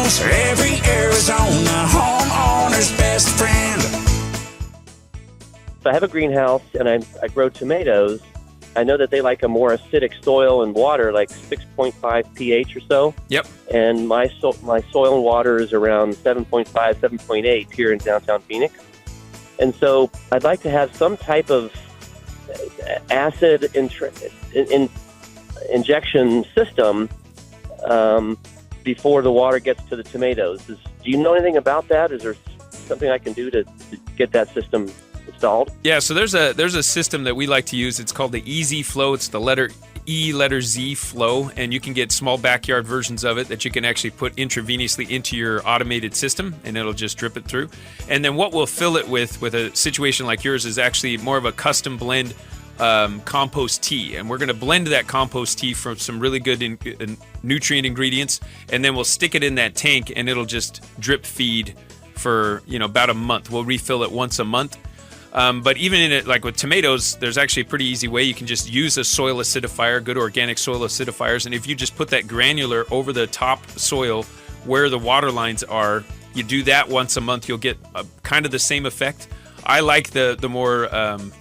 House, every Arizona homeowner's best friend. So I have a greenhouse, and I grow tomatoes. I know that they like a more acidic soil and water, like 6.5 pH or so. Yep. And my soil and water is around 7.5, 7.8 here in downtown Phoenix. And so I'd like to have some type of acid injection system before the water gets to the tomatoes. Do you know anything about that? Is there something I can do to get that system installed? Yeah, so there's a system that we like to use. It's called the Easy Flow. It's the letter E, letter Z flow, and you can get small backyard versions of it that you can actually put intravenously into your automated system, and it'll just drip it through. And then what we'll fill it with a situation like yours is actually more of a custom blend compost tea, and we're going to blend that compost tea from some really good nutrient ingredients, and then we'll stick it in that tank, and it'll just drip feed for about a month. We'll refill it once a month. But even in it, like with tomatoes, there's actually a pretty easy way. You can just use a soil acidifier, good organic soil acidifiers, and if you just put that granular over the top soil where the water lines are, you do that once a month, you'll get kind of the same effect. I like the more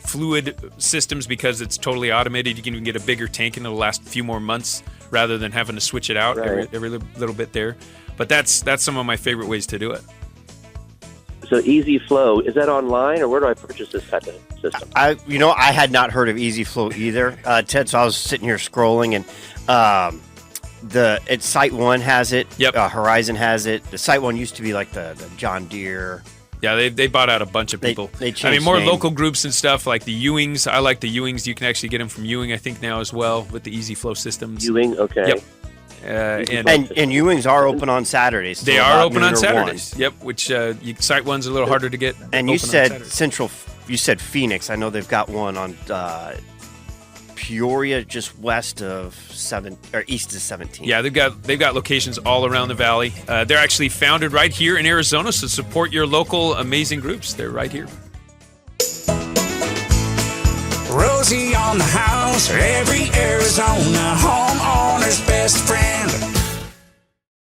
fluid systems because it's totally automated. You can even get a bigger tank and it'll last a few more months rather than having to switch it out every little bit there. But that's some of my favorite ways to do it. So Easy Flow, is that online, or where do I purchase this type of system? I had not heard of Easy Flow either, Ted. So I was sitting here scrolling, and it's Site One has it. Yep. Horizon has it. The Site One used to be like the John Deere. Yeah, they bought out a bunch of people. They changed more name. local groups and stuff like the Ewings. I like the Ewings. You can actually get them from Ewing, I think, now as well with the Easy Flow systems. Ewing, okay. Yep. And Ewings are open on Saturdays. They are open on Saturdays. Yep, which Site One's a little harder to get. And you said you said Phoenix. I know they've got one on Peoria, just west of east of 17. Yeah, they've got locations all around the valley. They're actually founded right here in Arizona, so support your local amazing groups. They're right here. Rosie on the House, every Arizona homeowner's best friend.